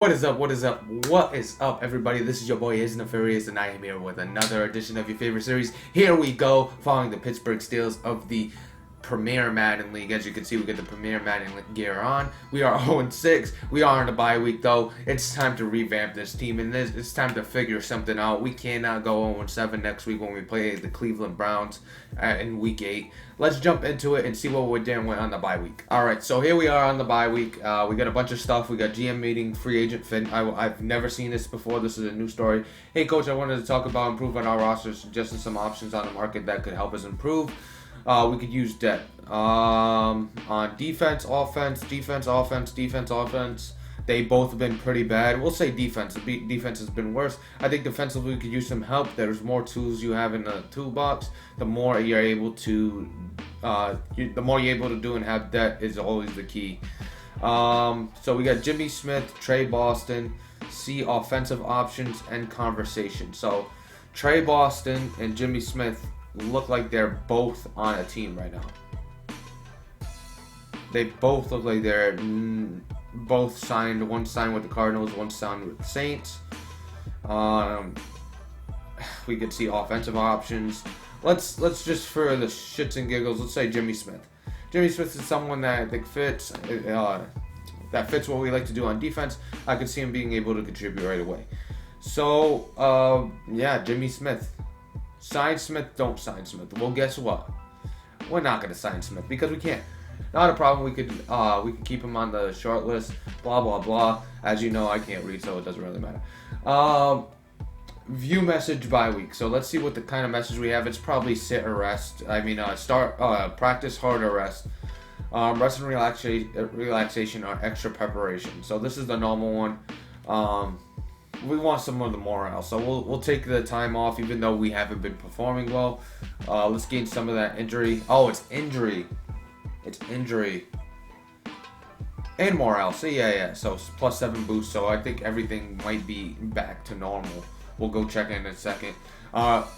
What is up? What is up? What is up, everybody? This is your boy, Is Nefarious, and I am here with another edition of your favorite series. Here we go, following the Pittsburgh Steelers of the Premier Madden League. As you can see, we get the Premier Madden gear on. We are 0-6. We are in a bye week, though. It's time to revamp this team, and it's time to figure something out. We cannot go 0-7 next week when we play the Cleveland Browns in Week 8. Let's jump into it and see what we're doing on the bye week. All right, so here we are on the bye week. We got a bunch of stuff. We got GM meeting, free agent fit. I've never seen this before. This is a new story. Hey, Coach, I wanted to talk about improving our roster, suggesting some options on the market that could help us improve. We could use depth on defense, offense. They both have been pretty bad. We'll say defense. Defense has been worse. I think defensively we could use some help. There's more tools you have in the toolbox. The more you're able to, do and have depth is always the key. So we got Jimmy Smith, Trey Boston. See offensive options and conversation. So Trey Boston and Jimmy Smith look like they're both on a team right now. They both look like they're both signed. One signed with the Cardinals, one signed with the Saints. We could see offensive options. Let's just for the shits and giggles, let's say Jimmy Smith. Jimmy Smith is someone that I think fits. That fits what we like to do on defense. I could see him being able to contribute right away. So yeah, Jimmy Smith. Sign Smith, don't sign Smith. Well, guess what? We're not going to sign Smith because we can't. Not a problem. We could keep him on the short list. Blah blah blah. As you know, I can't read, so it doesn't really matter. View message bye week. So let's see what the kind of message we have. It's probably sit or rest. Practice hard or rest. Rest and relaxation or extra preparation. So this is the normal one. We want some of the morale, so we'll take the time off, even though we haven't been performing well. Let's gain some of that injury. Oh, it's injury and morale. So yeah. So +7 boost. So I think everything might be back to normal. We'll go check in a second.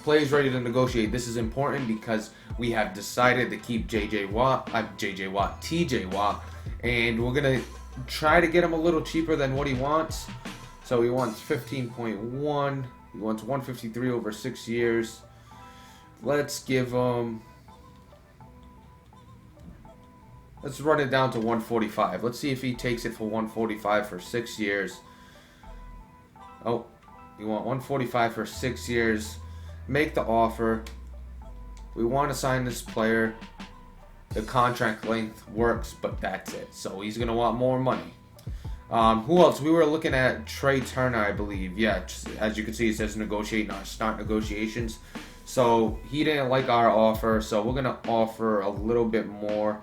Players ready to negotiate. This is important because we have decided to keep TJ Watt, and we're gonna try to get him a little cheaper than what he wants. So he wants 15.1. He wants 153 over 6 years. Let's give him. Let's run it down to 145. Let's see if he takes it for 145 for 6 years. Oh, you want 145 for 6 years. Make the offer. We want to sign this player. The contract length works, but that's it. So he's going to want more money. Who else? We were looking at Trey Turner, I believe. Yeah, as you can see, it says negotiate, not start negotiations. So he didn't like our offer, so we're going to offer a little bit more.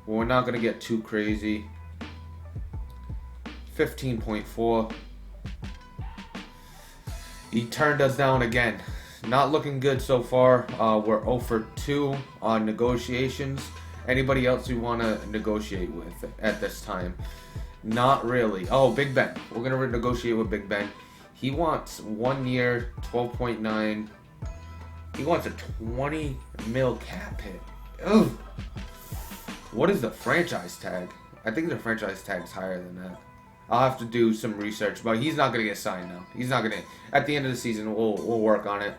We're not going to get too crazy. 15.4. He turned us down again. Not looking good so far. We're 0 for 2 on negotiations. Anybody else we want to negotiate with at this time? Not really. Oh, Big Ben. We're going to negotiate with Big Ben. He wants 1 year, 12.9. He wants a 20 mil cap hit. Ugh. What is the franchise tag? I think the franchise tag's higher than that. I'll have to do some research, but he's not going to get signed now. He's not going to. At the end of the season, we'll work on it.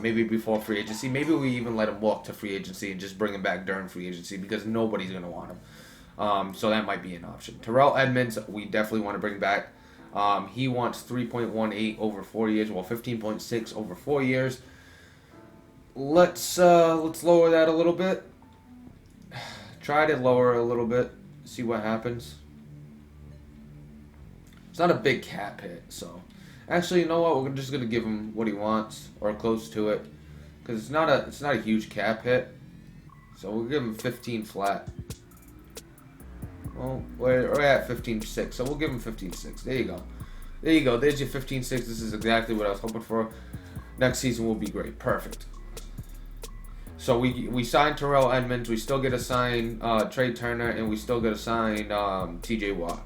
Maybe before free agency. Maybe we even let him walk to free agency and just bring him back during free agency because nobody's going to want him. So that might be an option. Terrell Edmonds, we definitely want to bring back. He wants 3.18 over 4 years, well, 15.6 over 4 years. Let's lower that a little bit. Try to lower a little bit. See what happens. It's not a big cap hit, so actually, you know what? We're just gonna give him what he wants or close to it, because it's not a huge cap hit. So we'll give him 15 flat. Well, we're at 15.6, so we'll give him 15.6. There you go. There's your 15.6. This is exactly what I was hoping for. Next season will be great. Perfect. So we signed Terrell Edmonds. We still get to sign Trey Turner, and we still get to sign TJ Watt.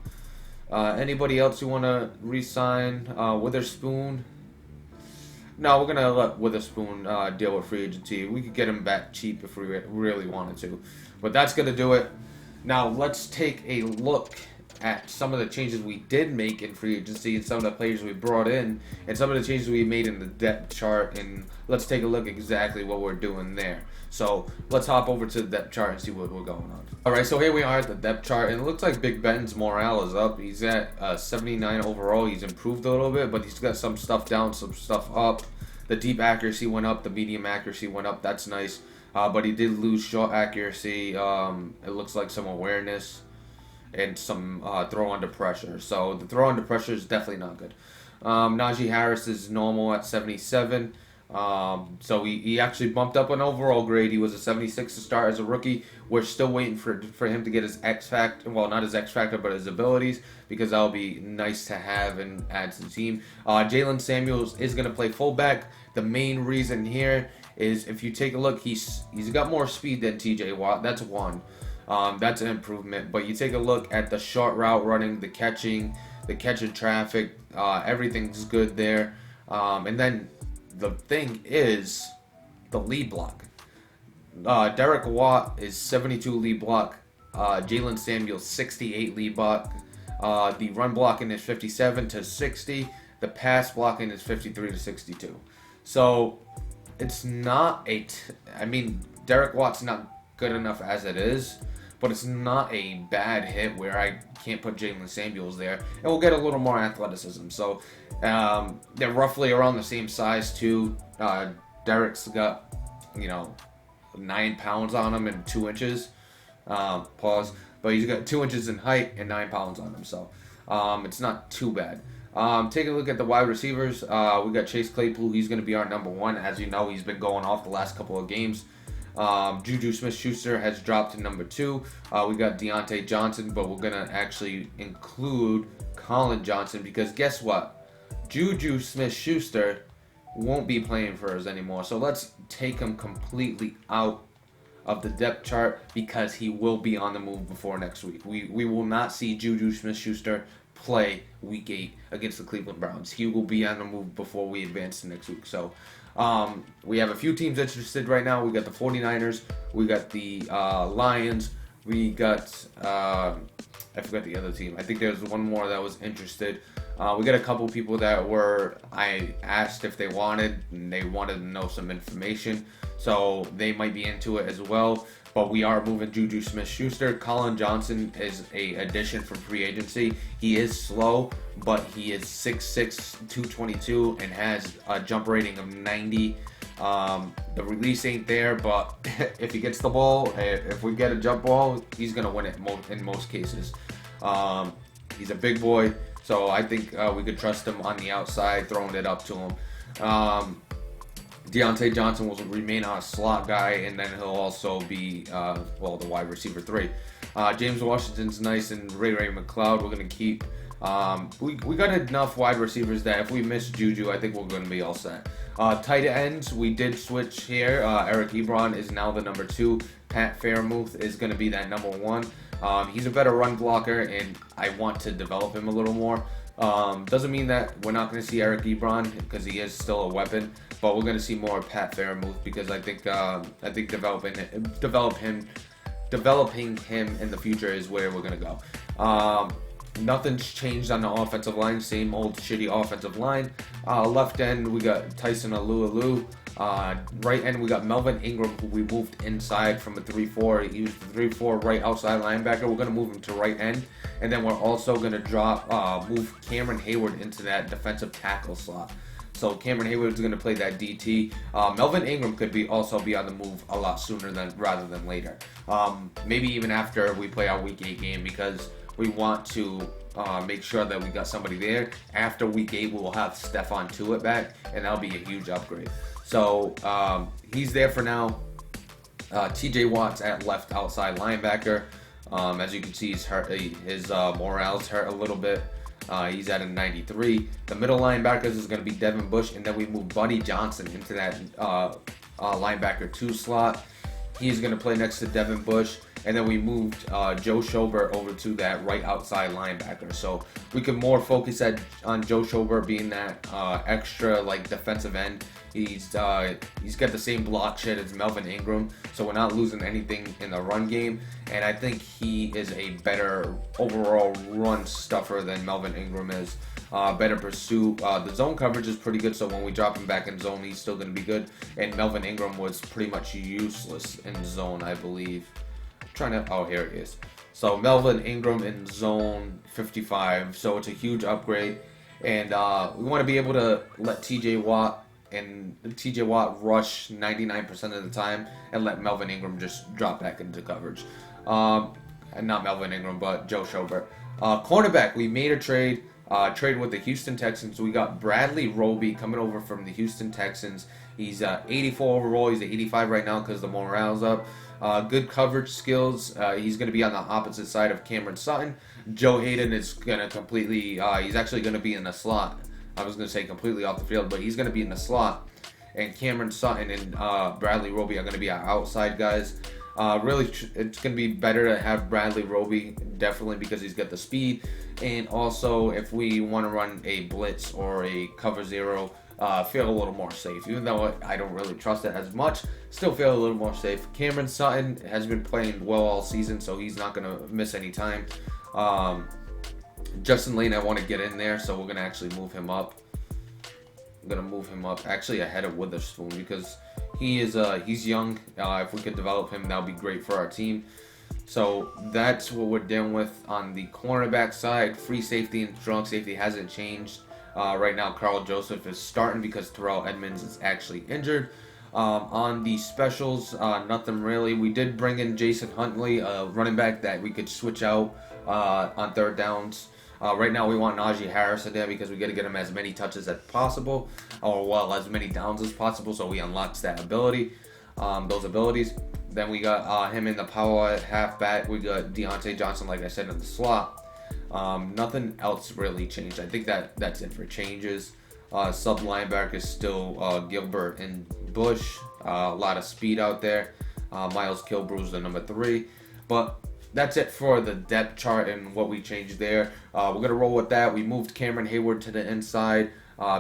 Anybody else you want to re-sign? Witherspoon? No, we're going to let Witherspoon deal with free agency. We could get him back cheap if we really wanted to. But that's going to do it. Now, let's take a look at some of the changes we did make in free agency and some of the players we brought in and some of the changes we made in the depth chart, and let's take a look exactly what we're doing there. So let's hop over to the depth chart and see what we're going on. Alright, so here we are at the depth chart, and it looks like Big Ben's morale is up. He's at 79 overall. He's improved a little bit, but he's got some stuff down, some stuff up. The deep accuracy went up, the medium accuracy went up. That's nice. But he did lose short accuracy. It looks like some awareness and some throw under pressure. So the throw under pressure is definitely not good. Najee Harris is normal at 77. So he actually bumped up an overall grade. He was a 76 to start as a rookie. We're still waiting for him to get his X factor. Well, not his X factor, but his abilities, because that'll be nice to have and add to the team. Jalen Samuels is going to play fullback. The main reason here is, if you take a look, he's got more speed than TJ Watt. That's one. That's an improvement. But you take a look at the short route running, the catching traffic, everything's good there. And then the thing is the lead block. Derek Watt is 72 lead block. Jalen Samuels 68 lead block. The run blocking is 57 to 60. The pass blocking is 53 to 62. So it's not I mean, Derek Watt's not good enough as it is, but it's not a bad hit where I can't put Jalen Samuels there. And we'll get a little more athleticism. So they're roughly around the same size too. Derek's got, 9 pounds on him and 2 inches. Pause. But he's got 2 inches in height and 9 pounds on him. So it's not too bad. Take a look at the wide receivers. We got Chase Claypool. He's going to be our number one. As you know, he's been going off the last couple of games. Juju Smith-Schuster has dropped to number 2. We got Deontay Johnson, but we're going to actually include Colin Johnson, because guess what? Juju Smith-Schuster won't be playing for us anymore. So let's take him completely out of the depth chart, because he will be on the move before next week. We will not see Juju Smith-Schuster play week 8 against the Cleveland Browns. He will be on the move before we advance to next week. So we have a few teams interested right now. We got the 49ers, we got the Lions, we got I forgot the other team. I think there's one more that was interested. We got a couple people that I asked if they wanted, and they wanted to know some information, so they might be into it as well. But we are moving Juju Smith-Schuster. Colin Johnson is a addition from free agency. He is slow, but he is 6'6", 222, and has a jump rating of 90. The release ain't there, but if he gets the ball, if we get a jump ball, he's going to win it in most cases. He's a big boy, so I think we could trust him on the outside, throwing it up to him. Deontay Johnson will remain our slot guy, and then he'll also be, the wide receiver 3. James Washington's nice, and Ray McLeod we're going to keep. We got enough wide receivers that if we miss Juju, I think we're going to be all set. Tight ends, we did switch here. Eric Ebron is now the number 2. Pat Fairmouth is going to be that number 1. He's a better run blocker, and I want to develop him a little more. Doesn't mean that we're not going to see Eric Ebron, because he is still a weapon, but we're going to see more of Pat Fairmouth, because I think developing him in the future is where we're going to go. Nothing's changed on the offensive line. Same old shitty offensive line. Left end, we got Tyson Alualu. Right end, we got Melvin Ingram, who we moved inside from a 3-4. He was the 3-4 right outside linebacker. We're going to move him to right end. And then we're also going to move Cameron Hayward into that defensive tackle slot. So Cameron Hayward is going to play that DT. Melvin Ingram could also be on the move a lot sooner rather than later. Maybe even after we play our Week 8 game, because we want to make sure that we got somebody there. After Week 8, we will have Stephon Tuitt back, and that'll be a huge upgrade. So he's there for now. TJ Watt's at left outside linebacker. As you can see, he's hurt. His morale's hurt a little bit. He's at a 93. The middle linebackers is going to be Devin Bush, and then we move Buddy Johnson into that linebacker 2 slot. He's going to play next to Devin Bush. and then we moved Joe Schobert over to that right outside linebacker. So we could more focus on Joe Schobert being that extra like defensive end. He's got the same block shed as Melvin Ingram, so we're not losing anything in the run game. And I think he is a better overall run stuffer than Melvin Ingram is. Better pursuit. The zone coverage is pretty good, so when we drop him back in zone, he's still going to be good. And Melvin Ingram was pretty much useless in zone, I believe. Oh, here it is. So Melvin Ingram in zone 55, so it's a huge upgrade. And we want to be able to let TJ Watt rush 99% of the time and let Melvin Ingram just drop back into coverage. And not Melvin Ingram, but Joe Schobert. Cornerback, we made a trade with the Houston Texans. We got Bradley Roby coming over from the Houston Texans. He's 84 overall. He's at 85 right now because the morale's up. Good coverage skills. He's going to be on the opposite side of Cameron Sutton. Joe Hayden is going to completely... he's actually going to be in the slot. I was going to say completely off the field, but he's going to be in the slot. And Cameron Sutton and Bradley Roby are going to be our outside guys. Really, it's going to be better to have Bradley Roby, definitely, because he's got the speed. And also, if we want to run a blitz or a cover zero, feel a little more safe. Even though I don't really trust it as much, still feel a little more safe. Cameron Sutton has been playing well all season, so he's not going to miss any time. Justin Lane, I want to get in there, so we're going to actually move him up. I'm going to move him up actually ahead of Witherspoon because he's young. If we could develop him, that would be great for our team. So that's what we're dealing with on the cornerback side. Free safety and strong safety hasn't changed. Right now, Carl Joseph is starting because Terrell Edmonds is actually injured. On the specials, nothing really. We did bring in Jason Huntley, a running back that we could switch out on third downs. Right now, we want Najee Harris in there because we got to get him as many touches as possible, or well, as many downs as possible, so he unlocks that ability, those abilities. Then we got him in the power halfback. We got Deontay Johnson, like I said, in the slot. Nothing else really changed. I think that's it for changes. Sub linebacker is still Gilbert and Bush. A lot of speed out there. Miles Kilbrew's the number 3. But that's it for the depth chart and what we changed there. We're going to roll with that. We moved Cameron Hayward to the inside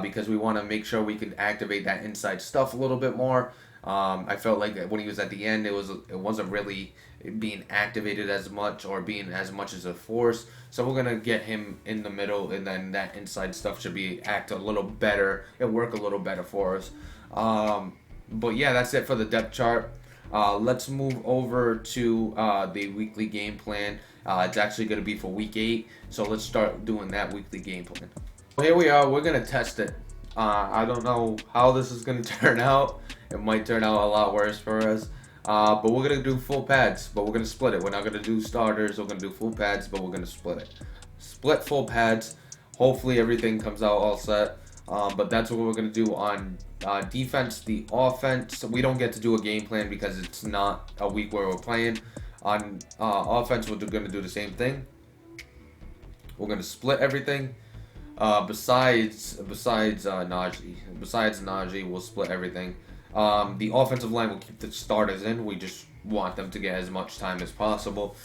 because we want to make sure we can activate that inside stuff a little bit more. I felt like when he was at the end, it wasn't really being activated as much or being as much as a force. So we're going to get him in the middle, and then that inside stuff should act a little better and work a little better for us. But yeah, that's it for the depth chart. Let's move over to the weekly game plan. It's actually going to be for week 8, so let's start doing that weekly game plan. Well, here we are. We're going to test it. I don't know how this is going to turn out. It might turn out a lot worse for us. But we're going to do full pads, but we're going to split it. We're not going to do starters. We're going to do full pads, but we're going to split it. Split full pads. Hopefully everything comes out all set. But that's what we're going to do on defense. The offense, we don't get to do a game plan because it's not a week where we're playing. On offense, we're going to do the same thing. We're going to split everything. Besides Najee. Besides Najee, we'll split everything. The offensive line will keep the starters in. We just want them to get as much time as possible.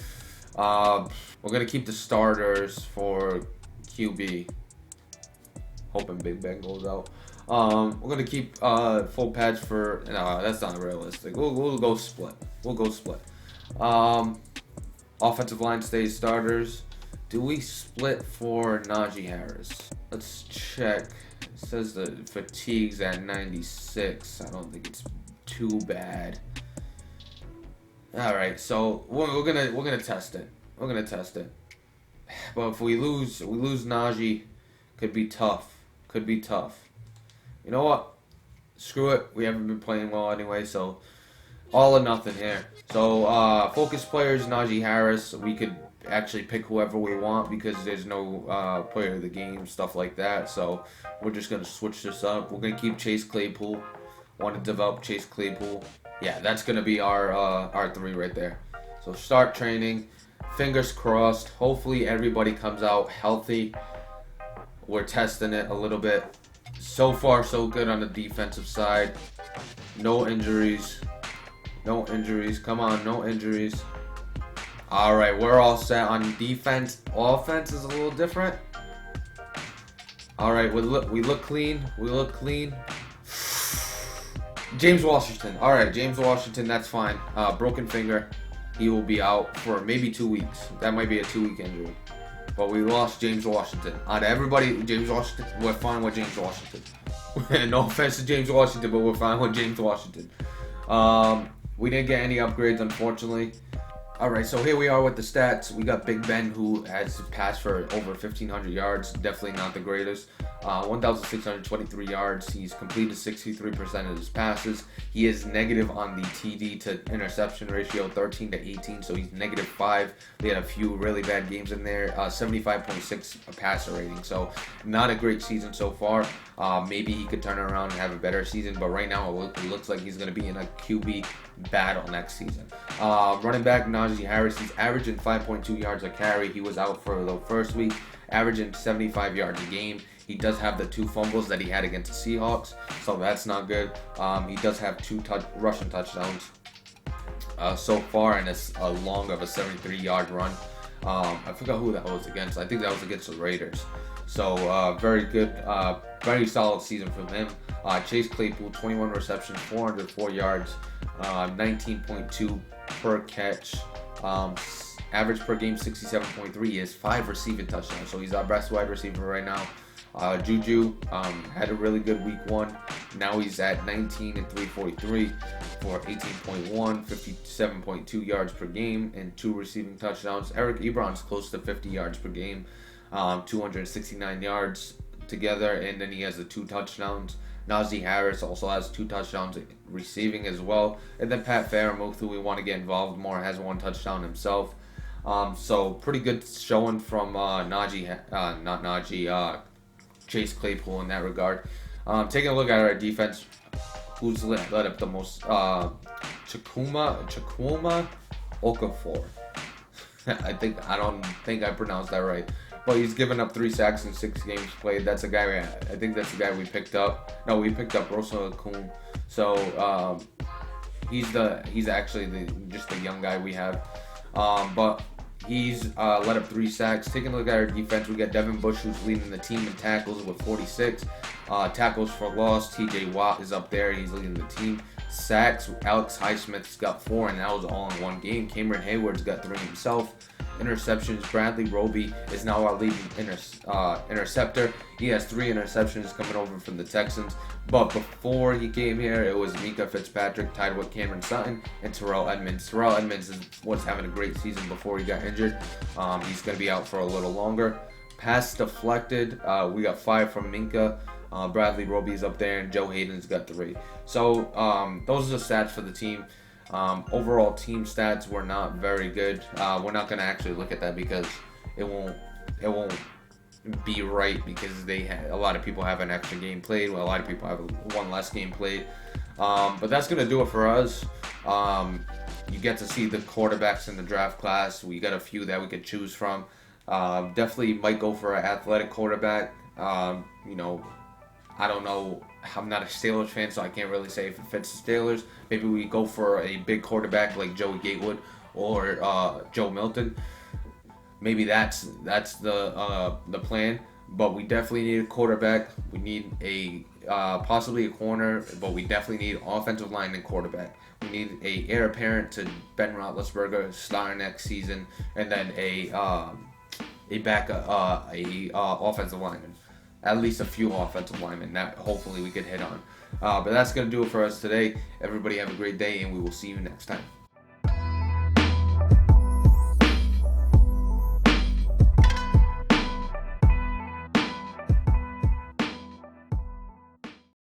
We're going to keep the starters for QB. Hoping Big Ben goes out. We're going to keep full pads for... No, that's not realistic. We'll go split. We'll go split. Offensive line stays starters. Do we split for Najee Harris? Let's check. It says the fatigue's at 96. I don't think it's too bad. All right, so we're gonna test it. We're gonna test it. But if we lose Najee, could be tough. Could be tough. You know what? Screw it. We haven't been playing well anyway, so all or nothing here. So focus players, Najee Harris. We could actually pick whoever we want because there's no player of the game, stuff like that. So we're just going to switch this up. We're going to keep Chase Claypool. Want to develop Chase Claypool. Yeah, that's going to be our 3 right there. So start training. Fingers crossed. Hopefully everybody comes out healthy. We're testing it a little bit. So far, so good on the defensive side. No injuries. No injuries. Come on, no injuries. All right, we're all set on defense. Offense is a little different. All right, we look clean. We look clean. James Washington. All right, James Washington. That's fine. Broken finger. He will be out for maybe 2 weeks. That might be a 2-week injury. But we lost James Washington. Out of everybody, James Washington, we're fine with James Washington. No offense to James Washington, but we're fine with James Washington. We didn't get any upgrades, unfortunately. All right, so here we are with the stats. We got Big Ben, who has passed for over 1,500 yards. Definitely not the greatest. 1,623 yards. He's completed 63% of his passes. He is negative on the TD to interception ratio, 13 to 18, so he's -5. They had a few really bad games in there. 75.6 passer rating, so not a great season so far. Maybe he could turn around and have a better season, but right now it looks like he's going to be in a QB battle next season. Running back Najee Harris, he's averaging 5.2 yards a carry. He was out for the first week, averaging 75 yards a game. He does have the 2 fumbles that he had against the Seahawks, so that's not good. He does have 2 rushing touchdowns so far, and it's a long of a 73-yard run. I forgot who that was against. I think that was against the Raiders. So very good, very solid season from him. Chase Claypool, 21 receptions, 404 yards, 19.2 per catch. Average per game 67.3. He has 5 receiving touchdowns, so he's our best wide receiver right now. Juju had a really good week 1. Now he's at 19 and 343 for 18.1, 57.2 yards per game, and 2 receiving touchdowns. Eric Ebron's close to 50 yards per game, 269 yards together, and then he has the 2 touchdowns. Najee Harris also has 2 touchdowns receiving as well. And then Pat Fairmouth, who we want to get involved more, has 1 touchdown himself. So pretty good showing from Chase Claypool in that regard. Taking a look at our defense, who's led up the most? Chukwuma Okafor. I don't think I pronounced that right. But he's given up 3 sacks in 6 games played. That's a guy. I think that's the guy we picked up. No, we picked up Russell Okung. So he's actually just the young guy we have. But he's let up 3 sacks. Taking a look at our defense, we got Devin Bush, who's leading the team in tackles with 46. Tackles for loss, TJ Watt is up there. He's leading the team. Sacks, Alex Highsmith's got 4, and that was all in 1 game. Cameron Hayward's got 3 himself. Interceptions, Bradley Roby is now our leading interceptor. He has 3 interceptions coming over from the Texans. But before he came here, it was Mika Fitzpatrick tied with Cameron Sutton and Terrell Edmonds. Terrell Edmonds was having a great season before he got injured. He's going to be out for a little longer. Pass deflected, we got 5 from Minka. Bradley Roby's up there, and Joe Hayden's got 3. So those are the stats for the team. Overall team stats were not very good. We're not going to actually look at that because it won't be right, because a lot of people have an extra game played, while a lot of people have 1 less game played. But that's going to do it for us. You get to see the quarterbacks in the draft class. We got a few that we could choose from. Definitely might go for an athletic quarterback. I don't know. I'm not a Steelers fan, so I can't really say if it fits the Steelers. Maybe we go for a big quarterback like Joey Gatewood or Joe Milton. Maybe that's the plan. But we definitely need a quarterback. We need a possibly a corner, but we definitely need offensive line and quarterback. We need a heir apparent to Ben Roethlisberger starting next season, and then a offensive lineman. At least a few offensive linemen that hopefully we could hit on. But that's going to do it for us today. Everybody have a great day, and we will see you next time.